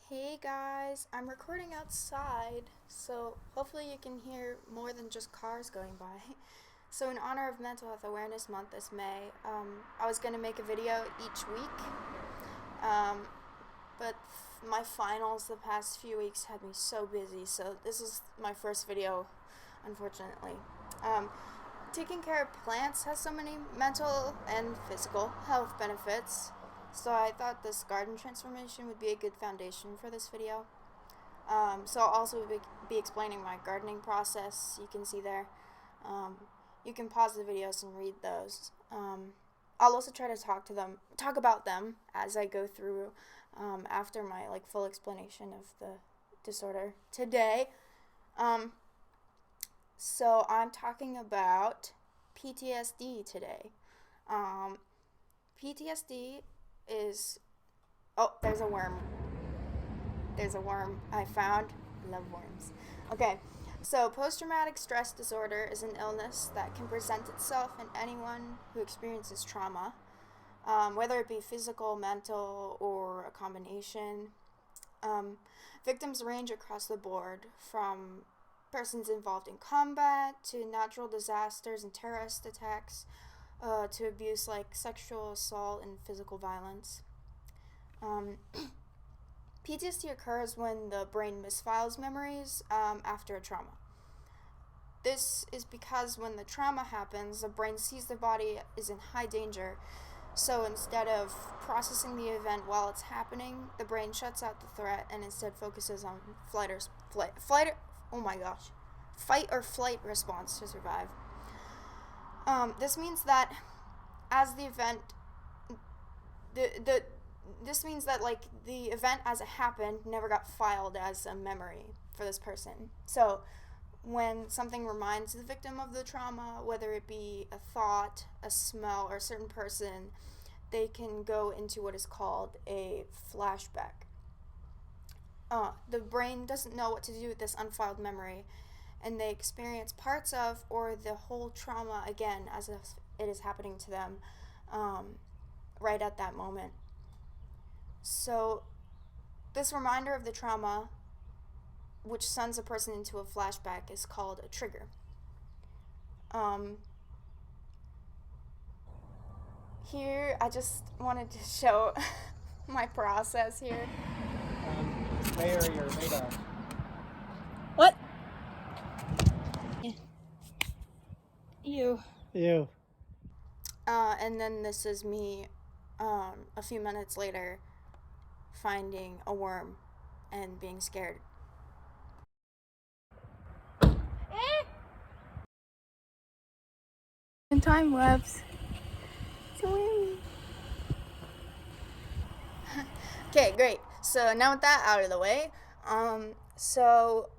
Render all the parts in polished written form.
Hey guys, I'm recording outside, so hopefully you can hear more than just cars going by. So in honor of Mental Health Awareness Month this May, I was going to make a video each week, but my finals the past few weeks had me so busy, so this is my first video, unfortunately. Taking care of plants has so many mental and physical health benefits, so I thought this garden transformation would be a good foundation for this video. So I'll also be explaining my gardening process. You can see there. You can pause the videos and read those. I'll also try to talk about them as I go through after my full explanation of the disorder today. So I'm talking about PTSD today. PTSD is... Oh, there's a worm. There's a worm I found. Love worms. Okay, so post-traumatic stress disorder is an illness that can present itself in anyone who experiences trauma, whether it be physical, mental, or a combination. Victims range across the board, from persons involved in combat to natural disasters and terrorist attacks, to abuse like sexual assault and physical violence. PTSD occurs when the brain misfiles memories after a trauma. This is because when the trauma happens, the brain sees the body is in high danger. So instead of processing the event while it's happening, the brain shuts out the threat and instead focuses on fight or flight response to survive. This means that as the event, this means that the event as it happened never got filed as a memory for this person. So when something reminds the victim of the trauma, whether it be a thought, a smell, or a certain person, they can go into what is called a flashback. The brain doesn't know what to do with this unfiled memory, and they experience parts of or the whole trauma again as if it is happening to them right at that moment. So this reminder of the trauma, which sends a person into a flashback, is called a trigger. Here, I just wanted to show my process here. May or may not. What? Ew. Ew. And then this is me a few minutes later finding a worm and being scared. And time lapse. Okay, great. So now with that out of the way, so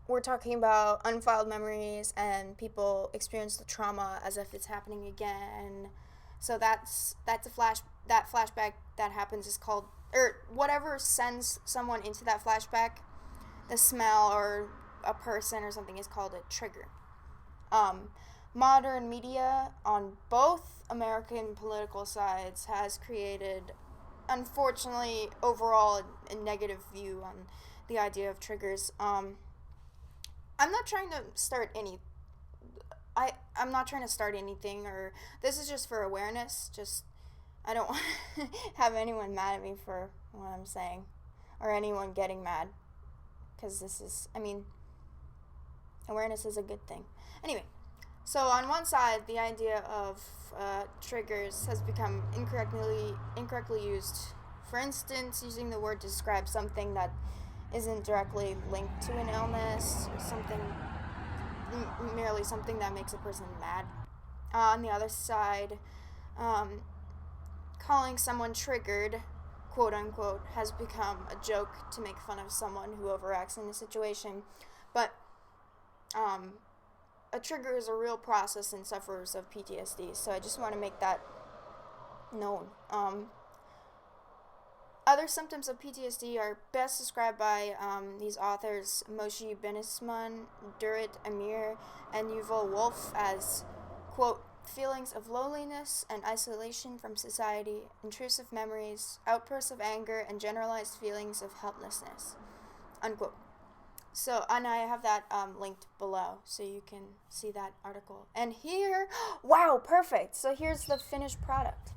we're talking about unfiled memories and people experience the trauma as if it's happening again. So that's that flashback that happens is called, or whatever sends someone into that flashback, the smell or a person or something, is called a trigger. Modern media on both American political sides has created, unfortunately, overall a negative view on the idea of triggers. I'm not trying to start I'm not trying to start anything, or this is just for awareness. Just, I don't want to have anyone mad at me for what I'm saying, or anyone getting mad, because this is, awareness is a good thing. Anyway, so on one side, the idea of triggers has become incorrectly used. For instance, using the word to describe something that isn't directly linked to an illness, merely something that makes a person mad. On the other side, calling someone triggered, quote unquote, has become a joke to make fun of someone who overacts in a situation. But a trigger is a real process in sufferers of PTSD, so I just want to make that known. Other symptoms of PTSD are best described by these authors, Moshe, Bensimon, Durit, Amir, and Yuval Wolf, as, quote, feelings of loneliness and isolation from society, intrusive memories, outbursts of anger, and generalized feelings of helplessness, unquote. So, and I have that linked below, so you can see that article. And here, wow, perfect. So here's the finished product.